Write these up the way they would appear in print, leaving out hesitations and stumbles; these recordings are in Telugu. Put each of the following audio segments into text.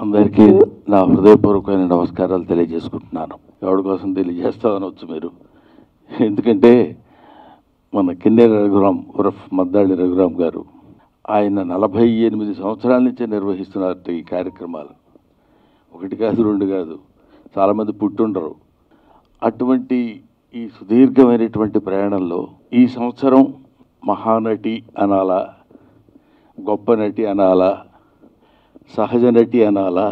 అందరికీ నా హృదయపూర్వకమైన నమస్కారాలు తెలియజేసుకుంటున్నాను. ఎవరి కోసం తెలియజేస్తామనవచ్చు మీరు, ఎందుకంటే మన కిన్నెర రఘురాం ఉరఫ్ మద్దాళి రఘురాం గారు ఆయన 48 సంవత్సరాల నుంచే నిర్వహిస్తున్నారు ఈ కార్యక్రమాలు. ఒకటి కాదు, రెండు కాదు, చాలామంది పుట్టుండరు. అటువంటి ఈ సుదీర్ఘమైనటువంటి ప్రయాణంలో ఈ సంవత్సరం మహానటి అనాలా, గొప్ప నటి అనాలా, సహజ నటి అనాలా,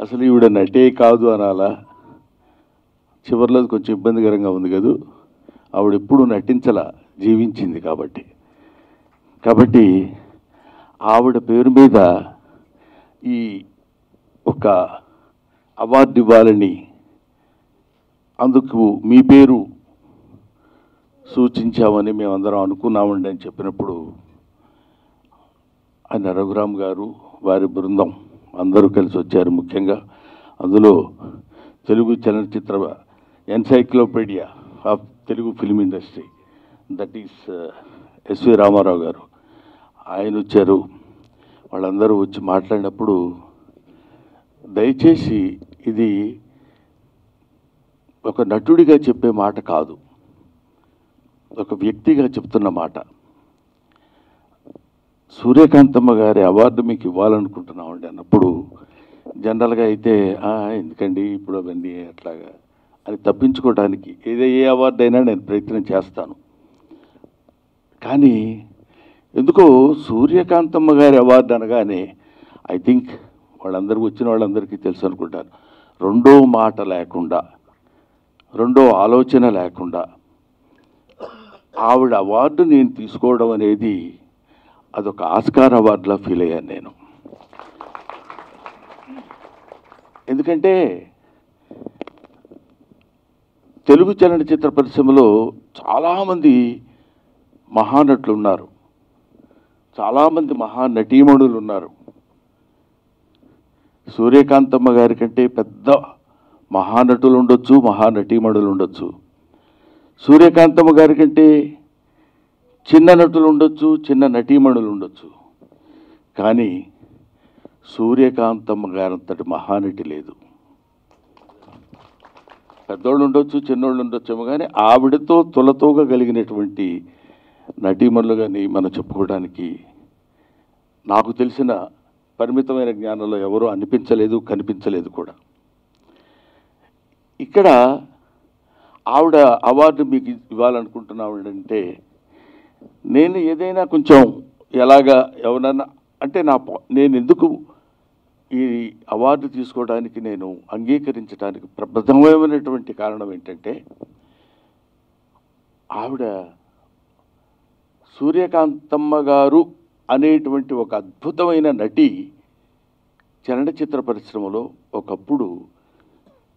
అసలు ఈవిడ నటే కాదు అనాలా, చివరిలో కొంచెం ఇబ్బందికరంగా ఉంది కదా. ఆవిడ ఎప్పుడు నటించలా, జీవించింది కాబట్టి ఆవిడ పేరు మీద ఈ ఒక అవార్డు ఇవ్వాలని, అందుకు మీ పేరు సూచించామని మేమందరం అనుకున్నామండి అని చెప్పినప్పుడు ఆయన రఘురాం గారు వారి బృందం అందరూ కలిసి వచ్చారు. ముఖ్యంగా అందులో తెలుగు చలనచిత్ర encyclopedia of Telugu film industry, that is S V Ramarao గారు, ఆయన వచ్చారు. వాళ్ళందరూ వచ్చి మాట్లాడినప్పుడు దయచేసి ఇది ఒక నటుడిగా చెప్పే మాట కాదు, ఒక వ్యక్తిగా చెప్తున్న మాట. సూర్యకాంతమ్మ గారి అవార్డు మీకు ఇవ్వాలనుకుంటున్నామండి అన్నప్పుడు జనరల్గా అయితే ఎందుకండి ఇప్పుడు అవన్నీ అట్లాగా అని తప్పించుకోవడానికి ఏ అవార్డు అయినా నేను ప్రయత్నం చేస్తాను. కానీ ఎందుకో సూర్యకాంతమ్మ గారి అవార్డు అనగానే ఐ థింక్ వాళ్ళందరూ వచ్చిన వాళ్ళందరికీ తెలుసు అనుకుంటాను, రెండో మాట లేకుండా, రెండో ఆలోచన లేకుండా ఆవిడ అవార్డు నేను తీసుకోవడం అనేది అదొక ఆస్కార్ అవార్డులా ఫీల్ అయ్యాను నేను. ఎందుకంటే తెలుగు చలనచిత్ర పరిశ్రమలో చాలామంది మహానటులు ఉన్నారు, చాలామంది మహానటీమణులు ఉన్నారు. సూర్యకాంతమ్మ గారి కంటే పెద్ద మహానటులు ఉండొచ్చు, మహానటీమణులు ఉండొచ్చు. సూర్యకాంతమ్మ గారి కంటే చిన్న నటులు ఉండొచ్చు, చిన్న నటీమణులు ఉండొచ్చు. కానీ సూర్యకాంతమ్మ గారంతటి మహానటి లేదు. పెద్దోళ్ళు ఉండొచ్చు, చిన్నోళ్ళు ఉండొచ్చేమో, కానీ ఆవిడతో తొలతోగా కలిగినటువంటి నటీమణులు కానీ మనం చెప్పుకోవడానికి నాకు తెలిసిన పరిమితమైన జ్ఞానంలో ఎవరూ అనిపించలేదు, కనిపించలేదు కూడా. ఇక్కడ ఆవిడ అవార్డు మీకు ఇవ్వాలనుకుంటున్నామంటే నేను ఏదైనా కొంచెం ఎలాగా ఎవరన్నా అంటే నేను ఎందుకు ఈ అవార్డు తీసుకోవడానికి నేను అంగీకరించడానికి ప్రబద్ధమైనటువంటి కారణం ఏంటంటే ఆవిడ సూర్యకాంతమ్మ గారు అనేటువంటి ఒక అద్భుతమైన నటి చలనచిత్ర పరిశ్రమలో ఒకప్పుడు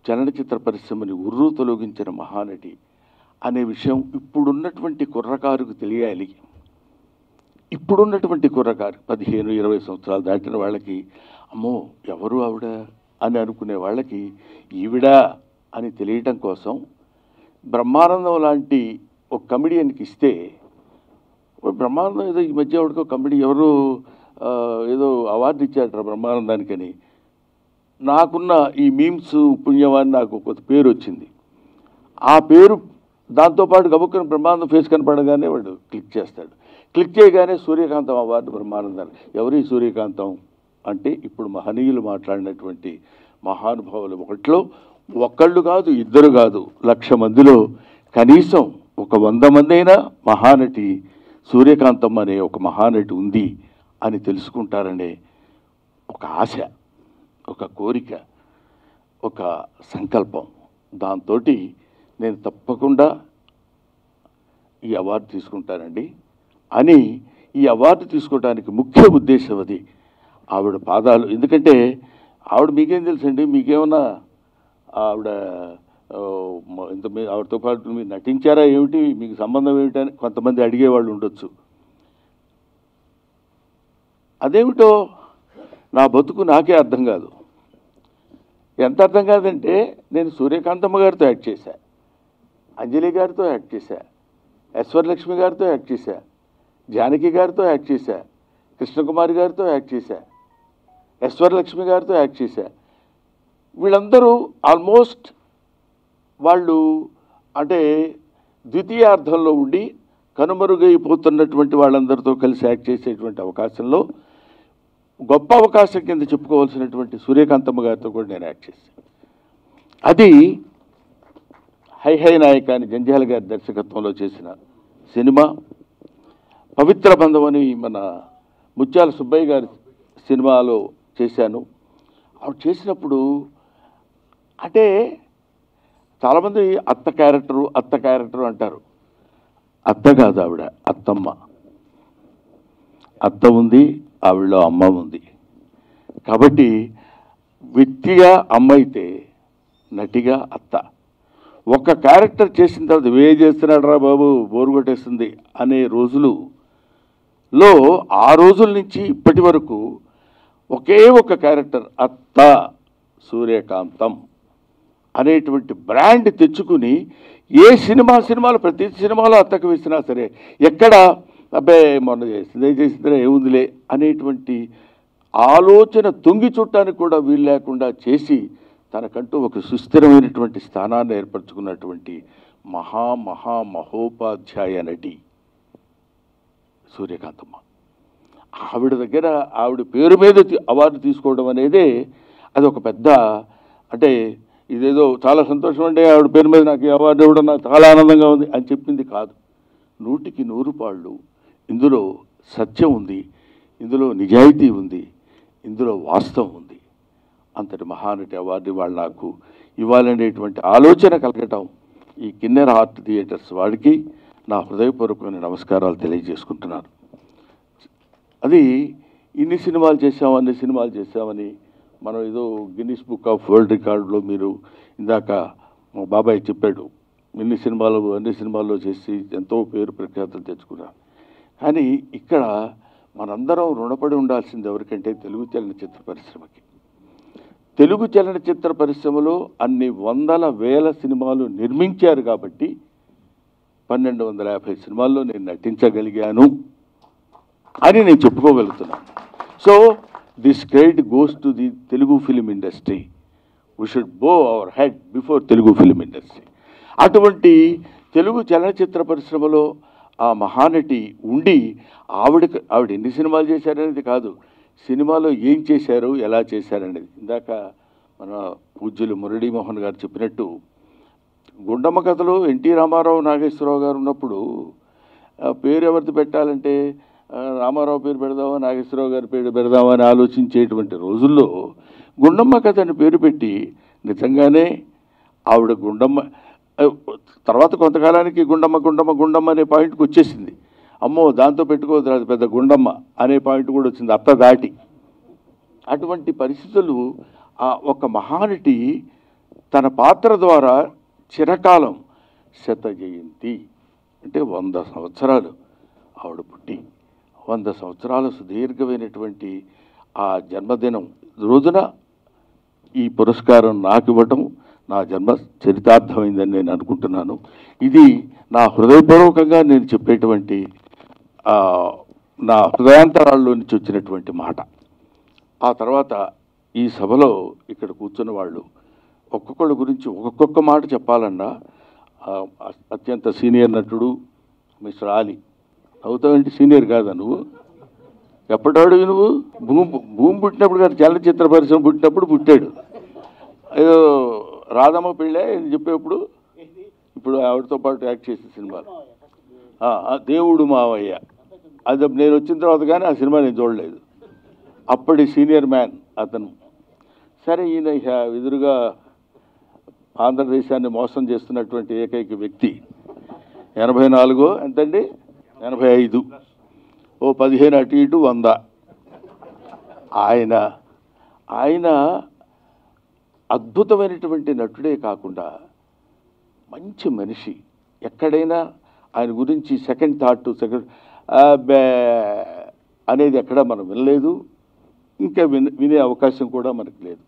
చలనచిత్ర పరిశ్రమని ఉర్రూ తొలగించిన మహానటి అనే విషయం ఇప్పుడున్నటువంటి కుర్రకారుకు తెలియాలి. ఇప్పుడున్నటువంటి కుర్రకారు 15-20 సంవత్సరాలు దాటిన వాళ్ళకి అమ్మో ఎవరు ఆవిడ అని అనుకునే వాళ్ళకి ఈవిడా అని తెలియటం కోసం బ్రహ్మానందం లాంటి ఒక కమెడియన్కి ఇస్తే, బ్రహ్మానందం ఏదో ఈ మధ్య ఆవిడకో కమెడీ ఎవరు ఏదో అవార్డు ఇచ్చారట బ్రహ్మానందానికని, నాకున్న ఈ మీమ్స్ పుణ్యమాన్ని నాకు ఒక పేరు వచ్చింది. ఆ పేరు దాంతోపాటు గబుక్కుని బ్రహ్మానందం ఫేస్ కనపడగానే వాడు క్లిక్ చేస్తాడు. క్లిక్ చేయగానే సూర్యకాంతం అవార్డు బ్రహ్మానందాన్ని. ఎవరు ఈ సూర్యకాంతం అంటే ఇప్పుడు మహనీయులు మాట్లాడినటువంటి మహానుభావులు ఒకళ్ళు కాదు, ఇద్దరు కాదు, 1,00,000 మందిలో కనీసం ఒక 100 మంది అయినా మహానటి సూర్యకాంతం అనే ఒక మహానటి ఉంది అని తెలుసుకుంటారనే ఒక ఆశ, ఒక కోరిక, ఒక సంకల్పం, దాంతో నేను తప్పకుండా ఈ అవార్డు తీసుకుంటానండి అని. ఈ అవార్డు తీసుకోవడానికి ముఖ్య ఉద్దేశం అది ఆవిడ పాదాలు. ఎందుకంటే ఆవిడ మీకేం తెలుసండి, మీకేమన్నా ఆవిడ ఆవిడతో పాటు మీరు నటించారా ఏమిటి, మీకు సంబంధం ఏమిటని కొంతమంది అడిగేవాళ్ళు ఉండొచ్చు. అదేమిటో నా బతుకు నాకే అర్థం కాదు. ఎంత అర్థం కాదంటే నేను సూర్యకాంతమ్మ గారితో యాక్ట్ చేశా, అంజలి గారితో యాక్ట్ చేశా, ఐశ్వర్యలక్ష్మి గారితో యాక్ట్ చేశా, జానకి గారితో యాక్ట్ చేశా, కృష్ణకుమారి గారితో యాక్ట్ చేశా, వరలక్ష్మి గారితో యాక్ట్ చేశా. వీళ్ళందరూ ఆల్మోస్ట్ వాళ్ళు అంటే ద్వితీయార్థంలో ఉండి కనుమరుగైపోతున్నటువంటి వాళ్ళందరితో కలిసి యాక్ట్ చేసేటువంటి అవకాశంలో గొప్ప అవకాశం కింద చెప్పుకోవాల్సినటువంటి సూర్యకాంతమ్మ గారితో కూడా నేను యాక్ట్ చేశాను. అది హై హై నాయక అని జంధ్యాల గారి దర్శకత్వంలో చేసిన సినిమా. పవిత్ర బంధం అని మన ముత్యాల సుబ్బయ్య గారి సినిమాలో చేశాను. ఆవిడ చేసినప్పుడు అంటే చాలామంది అత్త క్యారెక్టరు అంటారు. అత్త కాదు, ఆవిడ అత్తమ్మ. అత్త ఉంది, ఆవిడలో అమ్మ ఉంది. కాబట్టి వ్యక్తిగా అమ్మ అయితే నటిగా అత్త. ఒక క్యారెక్టర్ చేసిన తర్వాత చేస్తున్నాడు రా బాబు బోరు కొట్టేస్తుంది అనే రోజులలో ఆ రోజుల నుంచి ఇప్పటి వరకు ఒకే ఒక క్యారెక్టర్ అత్త సూర్యకాంతం అనేటువంటి బ్రాండ్ తెచ్చుకుని ఏ సినిమాలో ప్రతి సినిమాలో అత్తకు వేసినా సరే ఎక్కడ అబ్బాయి మొన్న చేసిందే ఏముందిలే అనేటువంటి ఆలోచన తొంగి చుట్టానికి కూడా వీలు లేకుండా చేసి తనకంటూ ఒక సుస్థిరమైనటువంటి స్థానాన్ని ఏర్పరచుకున్నటువంటి మహోపాధ్యాయ నటి సూర్యకాంతమ్మ. ఆవిడ దగ్గర ఆవిడ పేరు మీద అవార్డు తీసుకోవడం అనేదే అది ఒక పెద్ద అంటే ఇదేదో చాలా సంతోషం అంటే ఆవిడ పేరు మీద నాకు ఈ అవార్డు ఇవ్వడం నాకు చాలా ఆనందంగా ఉంది అని చెప్పింది కాదు. 100కి 100 పాళ్ళు ఇందులో సత్యం ఉంది, ఇందులో నిజాయితీ ఉంది, ఇందులో వాస్తవం ఉంది. అంతటి మహానటి అవార్డు వాళ్ళు నాకు ఇవ్వాలనేటువంటి ఆలోచన కలగటం ఈ కిన్నెర ఆర్ట్ థియేటర్స్ వాడికి నా హృదయపూర్వకమైన నమస్కారాలు తెలియజేసుకుంటున్నాను. అది ఇన్ని సినిమాలు చేశామని మనం ఏదో గిన్నిస్ బుక్ ఆఫ్ వరల్డ్ రికార్డులో మీరు ఇందాక మా బాబాయ్ చెప్పాడు అన్ని సినిమాల్లో చేసి ఎంతో పేరు ప్రఖ్యాతులు తెచ్చుకున్నాను. కానీ ఇక్కడ మనందరం రుణపడి ఉండాల్సింది ఎవరికంటే తెలుగు చలనచిత్ర పరిశ్రమకి. తెలుగు చలనచిత్ర పరిశ్రమలో అన్ని వందల వేల సినిమాలు నిర్మించారు కాబట్టి 1250 సినిమాల్లో నేను నటించగలిగాను అని నేను చెప్పుకోగలుగుతున్నాను. So this credit goes to the Telugu film industry. We should bow our head before Telugu film industry. అటువంటి తెలుగు చలనచిత్ర పరిశ్రమలో ఆ మహానటి ఉండి ఆవిడ ఎన్ని సినిమాలు చేశారనేది కాదు, సినిమాలో ఏం చేశారు ఎలా చేశారనేది. ఇందాక మన పూజ్యులు మురళీమోహన్ గారు చెప్పినట్టు గుండమ్మ కథలో ఎన్టీ రామారావు నాగేశ్వరరావు గారు ఉన్నప్పుడు పేరు ఎవరిది పెట్టాలంటే రామారావు పేరు పెడదామా నాగేశ్వరరావు గారి పేరు పెడదామా అని ఆలోచించేటువంటి రోజుల్లో గుండమ్మ కథ అని పేరు పెట్టి నిజంగానే ఆవిడ గుండమ్మ తర్వాత కొంతకాలానికి గుండమ్మ అనే పాయింట్కి వచ్చేసింది. అమ్మో దాంతో పెట్టుకోవద్దు అది పెద్ద గుండమ్మ అనే పాయింట్ కూడా వచ్చింది అత్త దాటి. అటువంటి పరిస్థితులు ఒక మహానటి తన పాత్ర ద్వారా చిరకాలం శత జయంతి అంటే 100 సంవత్సరాలు ఆవిడ పుట్టి 100 సంవత్సరాల సుదీర్ఘమైనటువంటి ఆ జన్మదినం రోజున ఈ పురస్కారం నాకు ఇవ్వటం నా జన్మ చరితార్థమైందని నేను అనుకుంటున్నాను. ఇది నా హృదయపూర్వకంగా నేను చెప్పేటువంటి నా హృదయాంతరాల్లో నుంచి వచ్చినటువంటి మాట. ఆ తర్వాత ఈ సభలో ఇక్కడ కూర్చున్న వాళ్ళు ఒక్కొక్కళ్ళ గురించి ఒక్కొక్క మాట చెప్పాలన్నా అత్యంత సీనియర్ నటుడు మిస్టర్ ఆలీ. అవుతావంటే సీనియర్ కాదా నువ్వు? ఎప్పటాడు నువ్వు భూమి పుట్టినప్పుడు కాదు చలనచిత్ర పరిశ్రమ పుట్టినప్పుడు పుట్టాడు. ఏదో రాధమ్మ పెళ్ళే చెప్పేప్పుడు ఇప్పుడు ఆవిడతో పాటు యాక్ట్ చేసిన సినిమాలు దేవుడు మావయ్య అది నేను వచ్చిన తర్వాత కానీ ఆ సినిమా నేను చూడలేదు. అప్పటి సీనియర్ మ్యాన్ అతను. సరే ఈయన ఎదురుగా ఆంధ్రదేశాన్ని మోసం చేస్తున్నటువంటి ఏకైక వ్యక్తి 84 ఎంతండి 85 ఓ 15 అటు ఇటు 100. ఆయన అద్భుతమైనటువంటి నటుడే కాకుండా మంచి మనిషి. ఎక్కడైనా ఆయన గురించి సెకండ్ థాట్ అనేది ఎక్కడ మనం వినలేదు, ఇంకా వినే అవకాశం కూడా మనకు లేదు.